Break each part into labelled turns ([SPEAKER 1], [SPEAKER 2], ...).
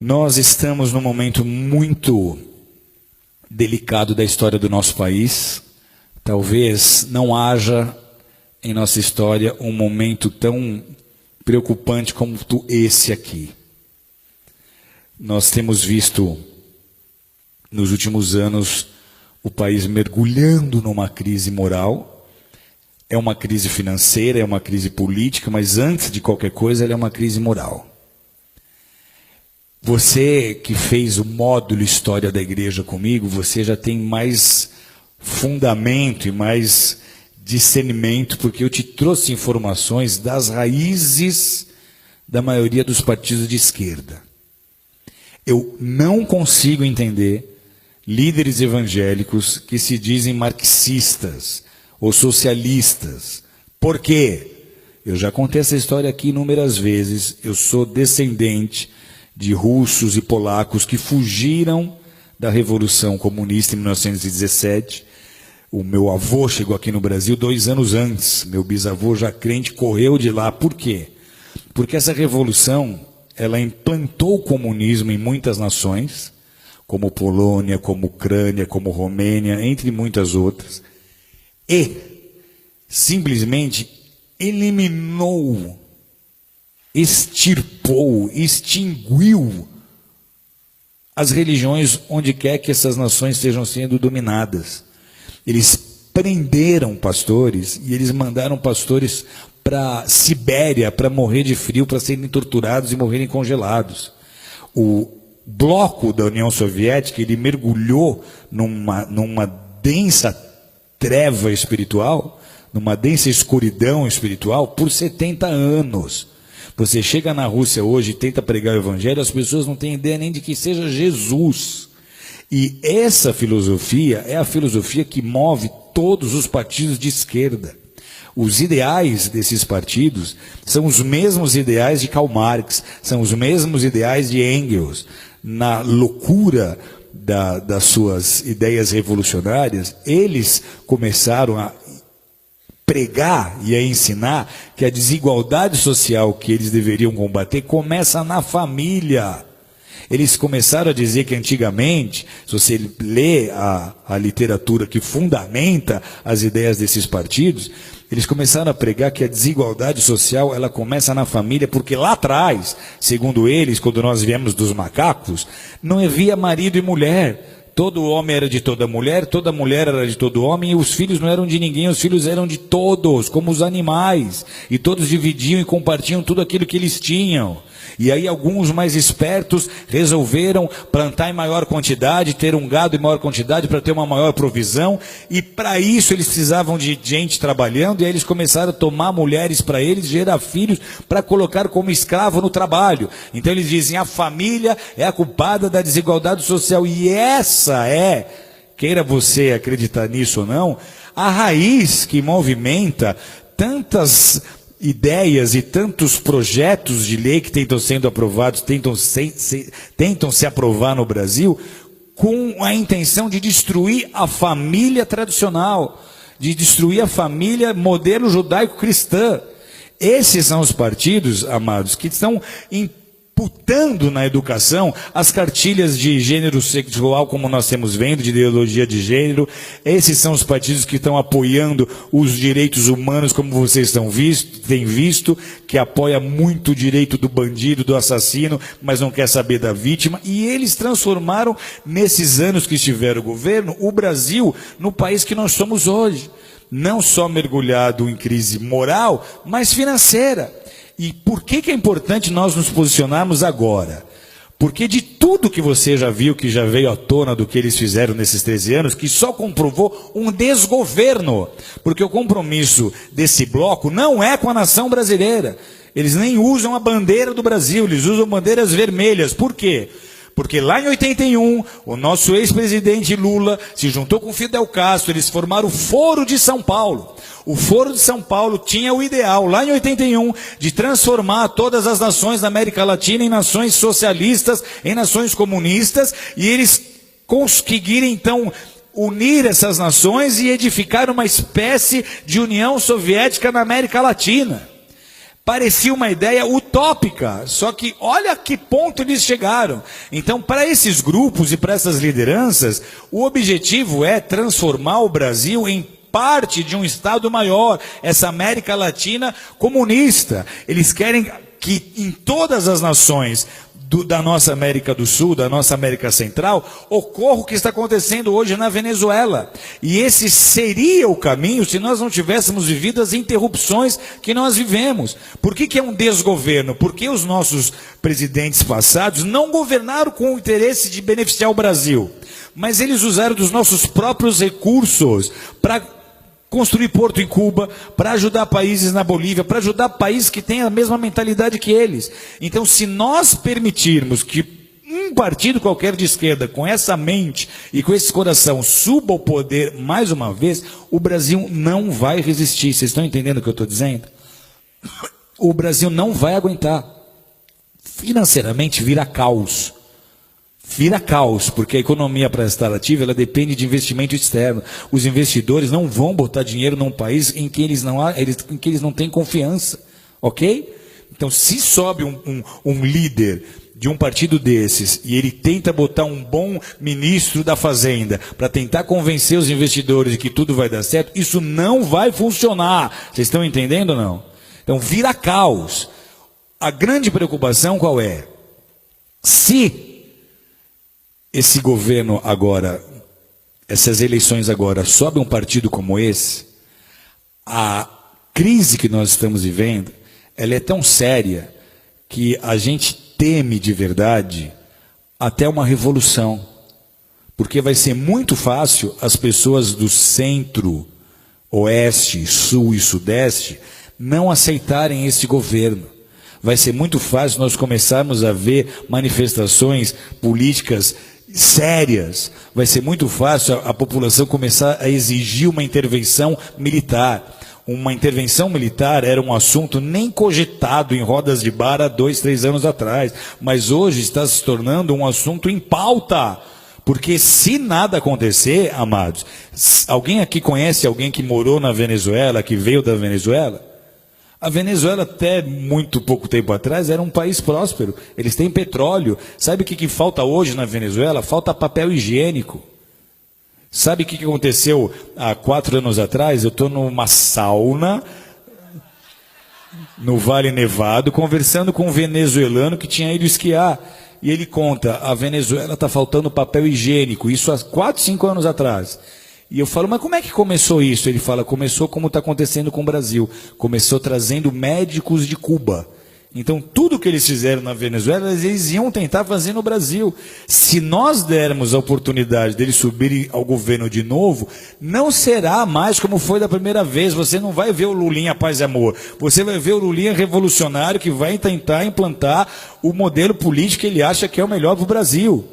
[SPEAKER 1] Nós estamos num momento muito delicado da história do nosso país. Talvez não haja em nossa história um momento tão preocupante como esse aqui. Nós temos visto nos últimos anos o país mergulhando numa crise moral. É uma crise financeira, é uma crise política, mas antes de qualquer coisa, ela é uma crise moral. Você que fez o módulo História da Igreja comigo, você já tem mais fundamento e mais discernimento, porque eu te trouxe informações das raízes da maioria dos partidos de esquerda. Eu não consigo entender líderes evangélicos que se dizem marxistas ou socialistas. Por quê? Eu já contei essa história aqui inúmeras vezes. Eu sou descendente de russos e polacos que fugiram da Revolução Comunista em 1917. O meu avô chegou aqui no Brasil 2 anos antes. Meu bisavô, já crente, correu de lá. Por quê? Porque essa revolução, ela implantou o comunismo em muitas nações, como Polônia, como Ucrânia, como Romênia, entre muitas outras, e simplesmente eliminou, extirpou, extinguiu as religiões onde quer que essas nações estejam sendo dominadas. Eles prenderam pastores e eles mandaram pastores para a Sibéria para morrer de frio, para serem torturados e morrerem congelados. O bloco da União Soviética, ele mergulhou numa densa treva espiritual, numa densa escuridão espiritual por 70 anos. Você chega na Rússia hoje e tenta pregar o evangelho, as pessoas não têm ideia nem de que seja Jesus. E essa filosofia é a filosofia que move todos os partidos de esquerda. Os ideais desses partidos são os mesmos ideais de Karl Marx, são os mesmos ideais de Engels. Na loucura das suas ideias revolucionárias, eles começaram a pregar e a ensinar que a desigualdade social que eles deveriam combater começa na família. Eles começaram a dizer que antigamente, se você lê a literatura que fundamenta as ideias desses partidos, eles começaram a pregar que a desigualdade social ela começa na família, porque lá atrás, segundo eles, quando nós viemos dos macacos, não havia marido e mulher. Todo homem era de toda mulher era de todo homem, e os filhos não eram de ninguém, os filhos eram de todos, como os animais. E todos dividiam e compartilham tudo aquilo que eles tinham. E aí alguns mais espertos resolveram plantar em maior quantidade, ter um gado em maior quantidade para ter uma maior provisão. E para isso eles precisavam de gente trabalhando, e aí eles começaram a tomar mulheres para eles, gerar filhos para colocar como escravo no trabalho. Então eles dizem, a família é a culpada da desigualdade social. E essa é, queira você acreditar nisso ou não, a raiz que movimenta tantas ideias e tantos projetos de lei que tentam sendo aprovados, tentam se aprovar no Brasil, com a intenção de destruir a família tradicional, de destruir a família modelo judaico-cristã. Esses são os partidos, amados, que estão imputando na educação as cartilhas de gênero sexual, como nós temos vendo, de ideologia de gênero. Esses são os partidos que estão apoiando os direitos humanos, como vocês têm visto, que apoia muito o direito do bandido, do assassino, mas não quer saber da vítima. E eles transformaram, nesses anos que estiveram o governo, o Brasil no país que nós somos hoje. Não só mergulhado em crise moral, mas financeira. E por que é importante nós nos posicionarmos agora? Porque de tudo que você já viu, que já veio à tona do que eles fizeram nesses 13 anos, que só comprovou um desgoverno. Porque o compromisso desse bloco não é com a nação brasileira. Eles nem usam a bandeira do Brasil, eles usam bandeiras vermelhas. Por quê? Porque lá em 81, o nosso ex-presidente Lula se juntou com Fidel Castro, eles formaram o Foro de São Paulo. O Foro de São Paulo tinha o ideal, lá em 81, de transformar todas as nações da América Latina em nações socialistas, em nações comunistas, e eles conseguiram então unir essas nações e edificar uma espécie de União Soviética na América Latina. Parecia uma ideia utópica, só que olha a que ponto eles chegaram. Então, para esses grupos e para essas lideranças, o objetivo é transformar o Brasil em parte de um Estado maior, essa América Latina comunista. Eles querem que em todas as nações da nossa América do Sul, da nossa América Central, ocorra o que está acontecendo hoje na Venezuela. E esse seria o caminho se nós não tivéssemos vivido as interrupções que nós vivemos. Por que é um desgoverno? Porque os nossos presidentes passados não governaram com o interesse de beneficiar o Brasil, mas eles usaram dos nossos próprios recursos para construir porto em Cuba, para ajudar países na Bolívia, para ajudar países que têm a mesma mentalidade que eles. Então, se nós permitirmos que um partido qualquer de esquerda, com essa mente e com esse coração, suba ao poder mais uma vez, o Brasil não vai resistir. Vocês estão entendendo o que eu estou dizendo? O Brasil não vai aguentar. Financeiramente vira caos. Vira caos, porque a economia para estar ativa, ela depende de investimento externo. Os investidores não vão botar dinheiro num país em que eles não têm confiança, ok? Então, se sobe um líder de um partido desses e ele tenta botar um bom ministro da Fazenda para tentar convencer os investidores de que tudo vai dar certo, isso não vai funcionar. Vocês estão entendendo ou não? Então, vira caos. A grande preocupação qual é? Se esse governo agora, essas eleições agora, sobe um partido como esse, a crise que nós estamos vivendo, ela é tão séria que a gente teme de verdade até uma revolução. Porque vai ser muito fácil as pessoas do centro, oeste, sul e sudeste não aceitarem esse governo. Vai ser muito fácil nós começarmos a ver manifestações políticas sérias. Vai ser muito fácil a população começar a exigir uma intervenção militar. Uma intervenção militar era um assunto nem cogitado em rodas de bar há 2, 3 anos atrás, mas hoje está se tornando um assunto em pauta. Porque se nada acontecer, amados, alguém aqui conhece alguém que morou na Venezuela, que veio da Venezuela? A Venezuela, até muito pouco tempo atrás, era um país próspero. Eles têm petróleo. Sabe o que falta hoje na Venezuela? Falta papel higiênico. Sabe o que aconteceu há 4 anos atrás? Eu estou numa sauna, no Vale Nevado, conversando com um venezuelano que tinha ido esquiar. E ele conta, a Venezuela está faltando papel higiênico. Isso há 4, 5 anos atrás. E eu falo, mas como é que começou isso? Ele fala, começou como está acontecendo com o Brasil. Começou trazendo médicos de Cuba. Então, tudo que eles fizeram na Venezuela, eles iam tentar fazer no Brasil. Se nós dermos a oportunidade deles subirem ao governo de novo, não será mais como foi da primeira vez. Você não vai ver o Lulinha paz e amor. Você vai ver o Lulinha revolucionário que vai tentar implantar o modelo político que ele acha que é o melhor para o Brasil.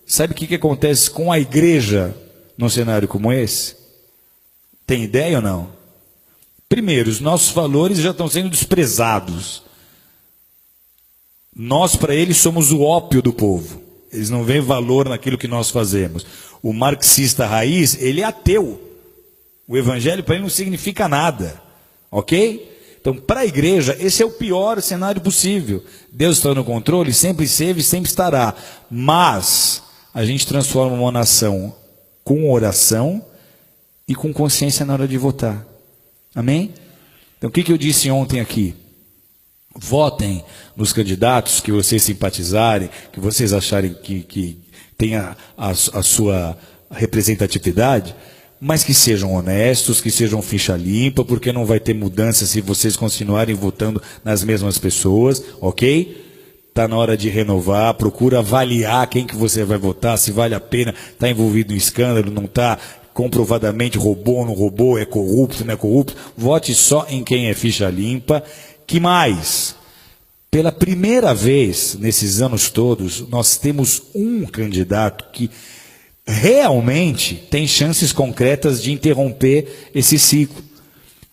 [SPEAKER 1] Sabe o que acontece com a igreja num cenário como esse? Tem ideia ou não? Primeiro, os nossos valores já estão sendo desprezados. Nós, para eles, somos o ópio do povo. Eles não veem valor naquilo que nós fazemos. O marxista raiz, ele é ateu. O evangelho para ele não significa nada. Ok? Então, para a igreja, esse é o pior cenário possível. Deus está no controle, sempre esteve e sempre estará. Mas a gente transforma uma nação com oração e com consciência na hora de votar. Amém? Então, o que eu disse ontem aqui? Votem nos candidatos que vocês simpatizarem, que vocês acharem que tenha a sua representatividade, mas que sejam honestos, que sejam ficha limpa, porque não vai ter mudança se vocês continuarem votando nas mesmas pessoas, ok? Está na hora de renovar, procura avaliar quem que você vai votar, se vale a pena, está envolvido em escândalo, não está, comprovadamente roubou, não roubou, é corrupto, não é corrupto. Vote só em quem é ficha limpa. Que mais? Pela primeira vez nesses anos todos, nós temos um candidato que realmente tem chances concretas de interromper esse ciclo.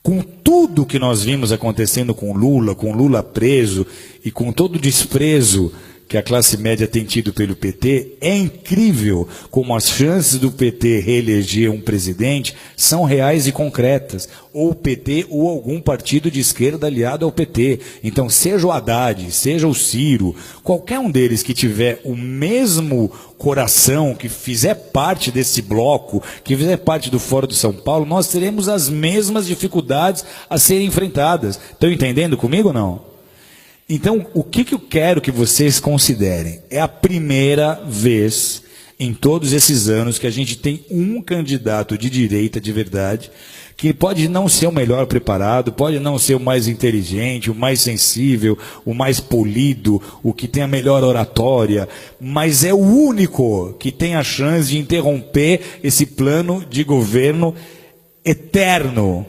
[SPEAKER 1] Com tudo que nós vimos acontecendo com Lula preso e com todo o desprezo que a classe média tem tido pelo PT, é incrível como as chances do PT reeleger um presidente são reais e concretas. Ou o PT ou algum partido de esquerda aliado ao PT. Então, seja o Haddad, seja o Ciro, qualquer um deles que tiver o mesmo coração, que fizer parte desse bloco, que fizer parte do Fórum de São Paulo, nós teremos as mesmas dificuldades a serem enfrentadas. Estão entendendo comigo ou não? Então, o que eu quero que vocês considerem? É a primeira vez em todos esses anos que a gente tem um candidato de direita de verdade, que pode não ser o melhor preparado, pode não ser o mais inteligente, o mais sensível, o mais polido, o que tem a melhor oratória, mas é o único que tem a chance de interromper esse plano de governo eterno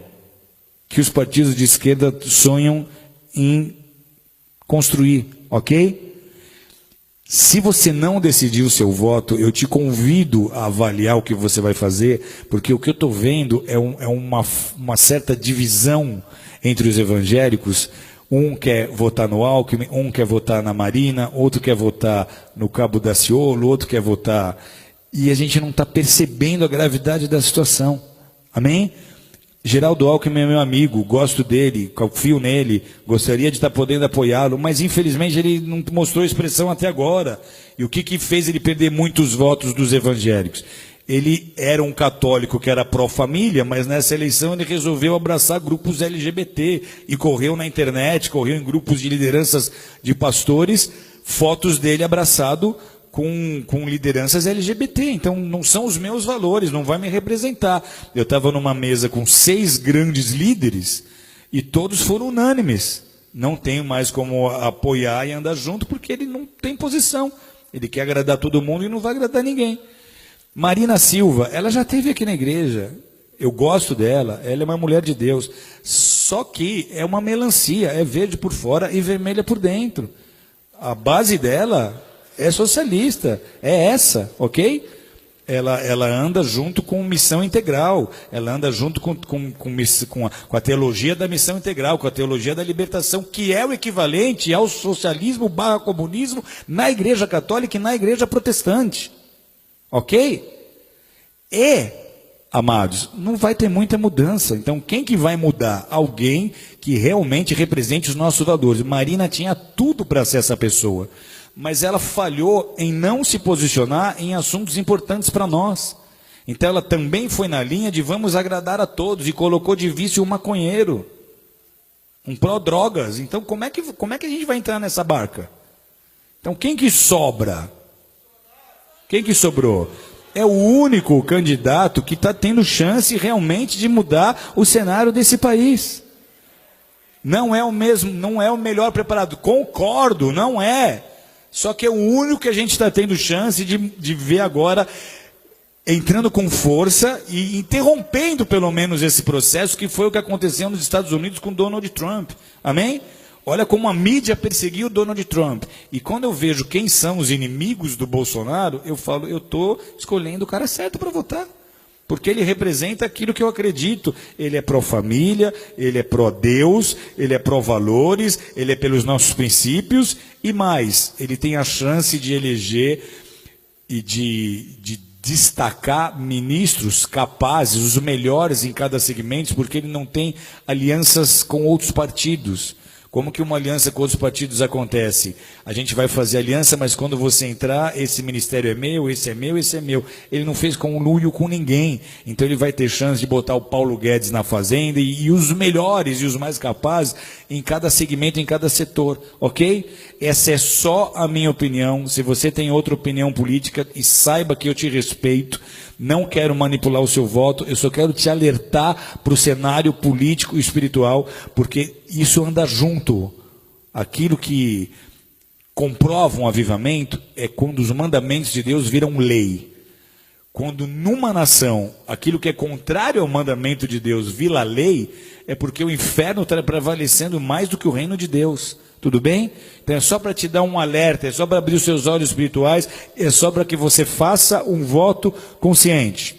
[SPEAKER 1] que os partidos de esquerda sonham em construir, ok? Se você não decidir o seu voto, eu te convido a avaliar o que você vai fazer, porque o que eu estou vendo é uma certa divisão entre os evangélicos. Um quer votar no Alckmin, um quer votar na Marina, outro quer votar no Cabo Daciolo, outro quer votar... E a gente não está percebendo a gravidade da situação. Amém? Geraldo Alckmin é meu amigo, gosto dele, confio nele, gostaria de estar podendo apoiá-lo, mas infelizmente ele não mostrou expressão até agora. E o que fez ele perder muitos votos dos evangélicos? Ele era um católico que era pró-família, mas nessa eleição ele resolveu abraçar grupos LGBT e correu na internet, correu em grupos de lideranças de pastores, fotos dele abraçado com lideranças LGBT, então não são os meus valores, não vai me representar. Eu estava numa mesa com 6 grandes líderes e todos foram unânimes. Não tenho mais como apoiar e andar junto porque ele não tem posição. Ele quer agradar todo mundo e não vai agradar ninguém. Marina Silva, ela já esteve aqui na igreja. Eu gosto dela, ela é uma mulher de Deus. Só que é uma melancia, é verde por fora e vermelha por dentro. A base dela é socialista, é essa, ok? Ela anda junto com missão integral, ela anda junto com a teologia da missão integral, com a teologia da libertação, que é o equivalente ao socialismo / comunismo na igreja católica e na igreja protestante, ok? E, amados, não vai ter muita mudança. Então, quem que vai mudar? Alguém que realmente represente os nossos valores. Marina tinha tudo para ser essa pessoa, mas ela falhou em não se posicionar em assuntos importantes para nós. Então ela também foi na linha de vamos agradar a todos e colocou de vício um maconheiro, um pró-drogas. Então como é que a gente vai entrar nessa barca? Então quem que sobra? Quem que sobrou? É o único candidato que está tendo chance realmente de mudar o cenário desse país. Não é o mesmo, não é o melhor preparado. Concordo, não é. Só que é o único que a gente está tendo chance de ver agora entrando com força e interrompendo pelo menos esse processo, que foi o que aconteceu nos Estados Unidos com Donald Trump. Amém? Olha como a mídia perseguiu Donald Trump. E quando eu vejo quem são os inimigos do Bolsonaro, eu falo, eu estou escolhendo o cara certo para votar. Porque ele representa aquilo que eu acredito. Ele é pró-família, ele é pró-Deus, ele é pró-valores, ele é pelos nossos princípios e mais. Ele tem a chance de eleger e de destacar ministros capazes, os melhores em cada segmento, porque ele não tem alianças com outros partidos. Como que uma aliança com outros partidos acontece? A gente vai fazer aliança, mas quando você entrar, esse ministério é meu, esse é meu, esse é meu. Ele não fez conluio com ninguém. Então ele vai ter chance de botar o Paulo Guedes na fazenda e os melhores e os mais capazes em cada segmento, em cada setor. Ok? Essa é só a minha opinião. Se você tem outra opinião política, e saiba que eu te respeito, não quero manipular o seu voto, eu só quero te alertar para o cenário político e espiritual, porque isso anda junto. Aquilo que comprova um avivamento é quando os mandamentos de Deus viram lei. Quando numa nação, aquilo que é contrário ao mandamento de Deus vira lei, é porque o inferno está prevalecendo mais do que o reino de Deus. Tudo bem? Então é só para te dar um alerta, é só para abrir os seus olhos espirituais, é só para que você faça um voto consciente.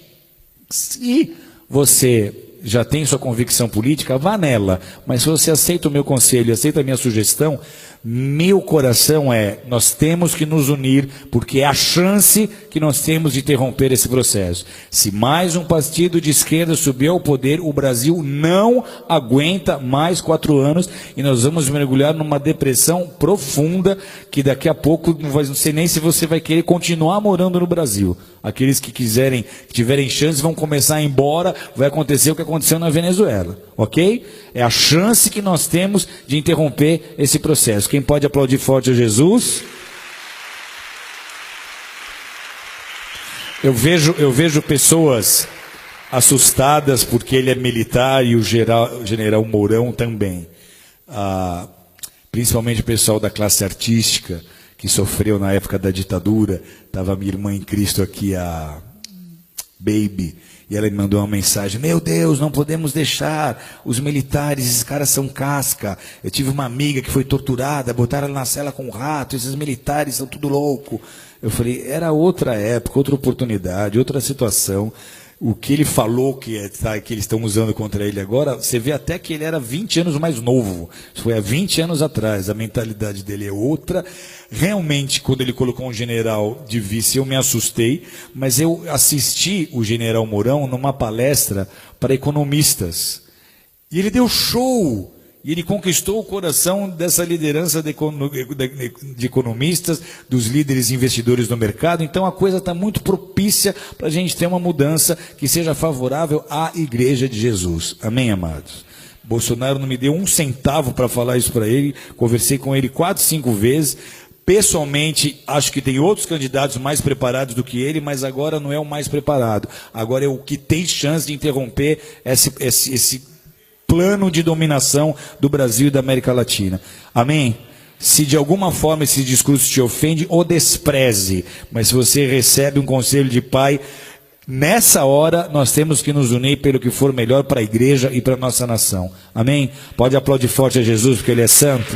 [SPEAKER 1] Se você já tem sua convicção política, vá nela. Mas se você aceita o meu conselho, aceita a minha sugestão, Meu coração nós temos que nos unir, porque é a chance que nós temos de interromper esse processo. Se mais um partido de esquerda subir ao poder, o Brasil não aguenta mais 4 anos e nós vamos mergulhar numa depressão profunda, que daqui a pouco não sei nem se você vai querer continuar morando no Brasil. Aqueles que tiverem chance vão começar a ir embora, vai acontecer o que aconteceu na Venezuela, ok? É a chance que nós temos de interromper esse processo. Quem pode aplaudir forte a Jesus? Eu vejo pessoas assustadas porque ele é militar e o general Mourão também. Principalmente o pessoal da classe artística, que sofreu na época da ditadura. Estava minha irmã em Cristo aqui, a Baby, e ela me mandou uma mensagem: meu Deus, não podemos deixar os militares, esses caras são casca. Eu tive uma amiga que foi torturada, botaram ela na cela com um rato, esses militares são tudo louco. Eu falei, era outra época, outra oportunidade, outra situação. O que ele falou que eles estão usando contra ele agora, você vê até que ele era 20 anos mais novo. Isso foi há 20 anos atrás, a mentalidade dele é outra. Realmente, quando ele colocou um general de vice, eu me assustei, mas eu assisti o general Mourão numa palestra para economistas. E ele deu show! E ele conquistou o coração dessa liderança de economistas, dos líderes investidores do mercado. Então a coisa está muito propícia para a gente ter uma mudança que seja favorável à Igreja de Jesus. Amém, amados? Bolsonaro não me deu um centavo para falar isso para ele. Conversei com ele 4, 5 vezes. Pessoalmente, acho que tem outros candidatos mais preparados do que ele, mas agora não é o mais preparado. Agora é o que tem chance de interromper esse plano de dominação do Brasil e da América Latina. Amém? Se de alguma forma esse discurso te ofende, o despreze. Mas se você recebe um conselho de pai, nessa hora nós temos que nos unir pelo que for melhor para a igreja e para a nossa nação. Amém? Pode aplaudir forte a Jesus, porque Ele é santo.